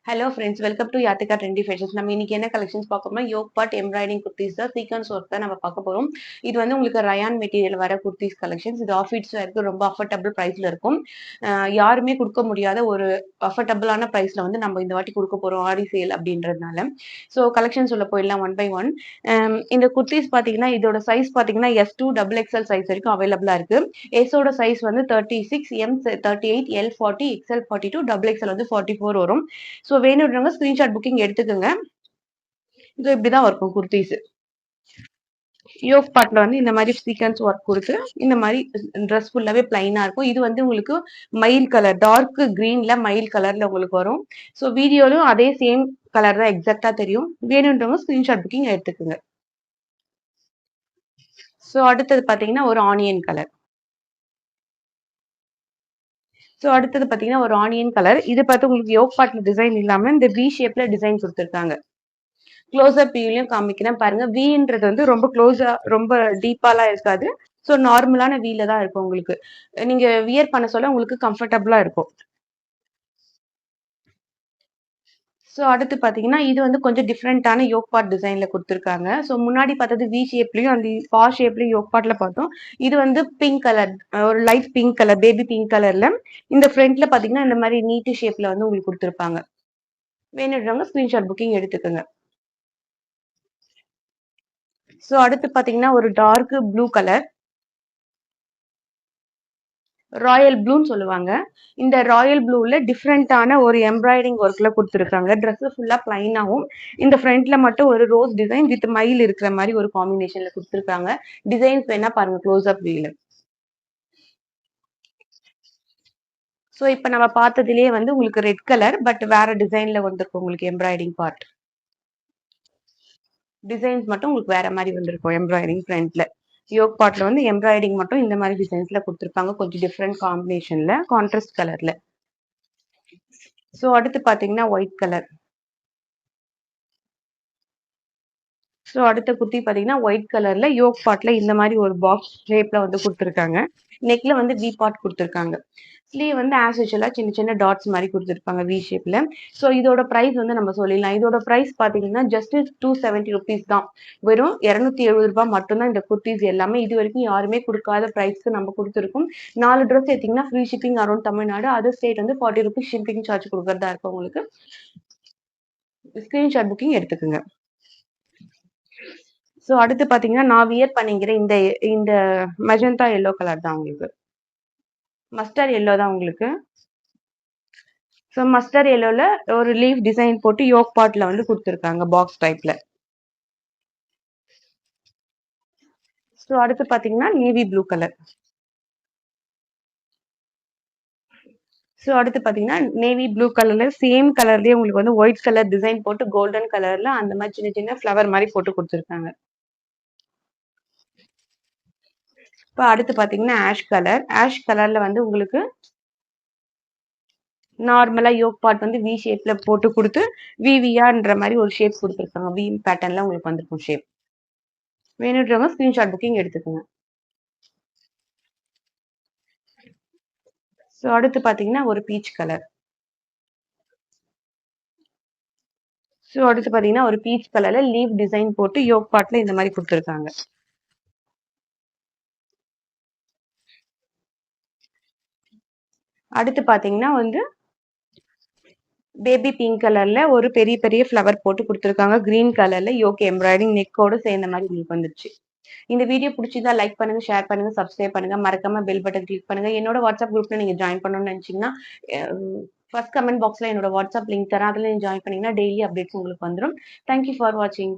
Hello friends, welcome to Yathika trendy fashions. நம்ம இன்னைக்கு என்ன கலெக்ஷன்ஸ் பார்க்கணும்னா, யோக் பாட் எம்ப்ராய்டிங் குர்த்திஸ் தான், சீக்வன்ஸ் ஒர்க் தான் நம்ம பார்க்க போறோம். இது வந்து உங்களுக்கு ரயான் மெட்டீரியல் வர குர்த்திஸ் கலெக்ஷன்ஸ். இது ஆஃபீஸ்ல இருக்கு, ரொம்ப அஃபோர்டபுள் பிரைஸ்ல இருக்கும். யாருமே கொடுக்க முடியாத ஒரு அஃபோர்டபுளான பிரைஸ்ல வந்து நம்ம இந்த வாட்டி கொடுக்க போறோம், ஆடி சேல் அப்படின்றதுனால. ஸோ கலெக்ஷன்ஸ் உள்ள போயிடலாம் ஒன் பை ஒன். இந்த குர்த்திஸ் பார்த்தீங்கன்னா, இதோட சைஸ் பார்த்தீங்கன்னா S2 டபுள் XL சைஸ் வரைக்கும் அவைலபிளா இருக்கு. எஸோட சைஸ் வந்து 36, M 38, L 40, XL 42, double XL வந்து 44 வரும். ஸோ வேணுன்றவங்க ஸ்கிரீன்ஷாட் புக்கிங் எடுத்துக்கோங்க. இது இப்படிதான் இருக்கும் குர்த்திஸ். யோக் பார்ட்ல வந்து இந்த மாதிரி சீக்வன்ஸ் ஒர்க் கொடுத்து இந்த மாதிரி ட்ரெஸ் ஃபுல்லாவே பிளைனா இருக்கும். இது வந்து உங்களுக்கு மயில் கலர், டார்க் கிரீன்ல மயில் கலர்ல உங்களுக்கு வரும். ஸோ வீடியோலும் அதே சேம் கலர் தான் எக்ஸாக்டா தெரியும். வேணுன்றவங்க ஸ்கிரீன்ஷாட் புக்கிங் எடுத்துக்கோங்க. ஸோ அடுத்தது பாத்தீங்கன்னா ஒரு ஆனியன் கலர். ஸோ அடுத்தது பாத்தீங்கன்னா ஒரு ஆனியன் கலர். இது பார்த்து உங்களுக்கு யோக் பார்ட்ல டிசைன் இல்லாம இந்த வி ஷேப்ல டிசைன் கொடுத்துருக்காங்க. க்ளோஸ்அப் வியூலையும் காமிக்கிறேன் பாருங்க. வின்றது வந்து ரொம்ப க்ளோஸா, ரொம்ப டீப்பாலாம் இருக்காது. ஸோ நார்மலான வீல தான் இருக்கும் உங்களுக்கு. நீங்க வியர் பண்ண சொல்ல உங்களுக்கு கம்ஃபர்டபுளா இருக்கும். ஸோ அடுத்து பார்த்தீங்கன்னா, இது வந்து கொஞ்சம் டிஃப்ரெண்டான யோக் பார்ட் டிசைன்ல குடுத்துருக்காங்க. ஸோ முன்னாடி பார்த்தது வி ஷேப்லயும், அந்த பா ஷேப்லயும் யோக் பார்ட்ல பார்த்தோம். இது வந்து பிங்க் கலர், ஒரு light pink colour, baby pink கலர்ல. இந்த ஃப்ரண்ட்ல பார்த்தீங்கன்னா, இந்த மாதிரி நீட்டு ஷேப்ல வந்து உங்களுக்கு குடுத்துருப்பாங்க. வேணுன்றவங்க ஸ்கிரீன்ஷாட் புக்கிங் எடுத்துக்கோங்க. ஸோ அடுத்து பார்த்தீங்கன்னா, ஒரு டார்க் ப்ளூ கலர். ராயல் ப்ளூன்னு சொல்லுவாங்க. இந்த ராயல் ப்ளூல டிஃப்ரெண்டான ஒரு எம்ப்ராய்டிங் ஒர்க்ல குடுத்துருக்காங்க. ட்ரெஸ் ஃபுல்லா பிளைனாவும், இந்த ஃப்ரண்ட்ல மட்டும் ஒரு ரோஸ் டிசைன் வித் மயில் இருக்கிற மாதிரி ஒரு காம்பினேஷன்ல குடுத்துருக்காங்க. டிசைன்ஸ் வேணா பாருங்க க்ளோஸ் அப் வியூல. ஸோ இப்ப நம்ம பார்த்ததுலயே வந்து உங்களுக்கு ரெட் கலர், பட் வேற டிசைன்ல வந்திருக்கும் உங்களுக்கு எம்ப்ராய்டிங் பார்ட். டிசைன்ஸ் மட்டும் உங்களுக்கு வேற மாதிரி வந்திருக்கும் எம்ப்ராய்டிங் ஃப்ரண்ட்ல. யோக் பார்ட்ல வந்து எம்ப்ராய்டிங் மட்டும் இந்த மாதிரி டிசைன்ஸ்ல கொடுத்துருப்பாங்க. கொஞ்சம் டிஃப்ரெண்ட் காம்பினேஷன்ல, கான்ட்ராஸ்ட் கலர்ல. ஸோ அடுத்து பாத்தீங்கன்னா ஒயிட் கலர். ஸோ அடுத்த குர்த்தி பார்த்தீங்கன்னா ஒயிட் கலர்ல யோக் பார்ட்ல இந்த மாதிரி ஒரு பாக்ஸ் ஷேப்ல வந்து கொடுத்துருக்காங்க. நெக்ல வந்து வி பார்ட் கொடுத்துருக்காங்க. ஸ்லீவ் வந்து ஆஸ் யூஷுவலா சின்ன சின்ன டாட்ஸ் மாதிரி கொடுத்துருப்பாங்க வி ஷேப்ல. ஸோ இதோட பிரைஸ் வந்து நம்ம சொல்லிடலாம். இதோட பிரைஸ் பார்த்தீங்கன்னா ஜஸ்ட் 270 ருபீஸ் தான். வெறும் 270 ரூபாய் மட்டும்தான் இந்த குர்த்திஸ் எல்லாமே. இது வரைக்கும் யாருமே கொடுக்காத பிரைஸ்க்கு நம்ம கொடுத்துருக்கோம். 4 ட்ரெஸ் எடுத்தீங்கன்னா free shipping around Tamil Nadu. Other state வந்து 40 ருபீஸ் ஷிப்பிங் சார்ஜ் கொடுக்கறதா இருக்கும் உங்களுக்கு. ஸ்கிரீன்ஷாட் புக்கிங் எடுத்துக்கோங்க. ஸோ அடுத்து பார்த்தீங்கன்னா, நான் வியர் பண்ணிக்கிற இந்த இந்த மெஜந்தா எல்லோ கலர் தான் உங்களுக்கு. மஸ்டர்ட் எல்லோ தான் உங்களுக்கு. ஸோ மஸ்டர்ட் எல்லோல ஒரு லீஃப் டிசைன் போட்டு யோக் பார்ட்ல வந்து கொடுத்துருக்காங்க பாக்ஸ் டைப்ல. ஸோ அடுத்து பார்த்தீங்கன்னா நேவி ப்ளூ கலர். ஸோ அடுத்து பார்த்தீங்கன்னா நேவி ப்ளூ கலர்ல சேம் கலர்லயே உங்களுக்கு வந்து ஒயிட் கலர் டிசைன் போட்டு கோல்டன் கலர்ல அந்த மாதிரி சின்ன சின்ன ஃப்ளவர் மாதிரி போட்டு கொடுத்துருக்காங்க. இப்போ அடுத்து பார்த்தீங்கன்னா ஆஷ் கலர். ஆஷ் கலர்ல வந்து உங்களுக்கு நார்மலா யோக் பார்ட் வந்து வி ஷேப்ல போட்டு கொடுத்து விவியான்ற மாதிரி ஒரு ஷேப் கொடுத்துருக்காங்க. வி பேட்டர்ன்ல உங்களுக்கு வந்திருக்கும் ஷேப். வேணுன்றவங்க ஸ்கிரீன்ஷாட் புக்கிங் எடுத்துக்கோங்க. ஸோ அடுத்து பார்த்தீங்கன்னா ஒரு பீச் கலர். ஸோ அடுத்து பார்த்தீங்கன்னா ஒரு பீச் கலர்ல லீவ் டிசைன் போட்டு யோக் பார்ட்ல இந்த மாதிரி கொடுத்துருக்காங்க. அடுத்து பார்த்தீங்கன்னா வந்து பேபி பிங்க் கலர்ல ஒரு பெரிய பெரிய ஃப்ளவர் போட்டு கொடுத்துருக்காங்க. கிரீன் கலர்ல யோக் எம்ப்ராய்டிங் நெக்கோட சேர்ந்த மாதிரி உங்களுக்கு வந்துருச்சு. இந்த வீடியோ பிடிச்சிருந்தா லைக் பண்ணுங்க, ஷேர் பண்ணுங்க, சப்ஸ்கிரைப் பண்ணுங்க. மறக்காம பெல் பட்டன் கிளிக் பண்ணுங்க. என்னோட வாட்ஸ்அப் குரூப்ல நீங்க ஜாயின் பண்ணணும்னு நினைச்சீங்கன்னா ஃபர்ஸ்ட் கமெண்ட் பாக்ஸ்ல என்னோட வாட்ஸ்அப் லிங்க் தரேன். அதுல நீங்க ஜாயின் பண்ணீங்கன்னா டெய்லி அப்டேட்ஸ் உங்களுக்கு வந்துடும். தேங்க்யூ ஃபார் வாட்சிங்.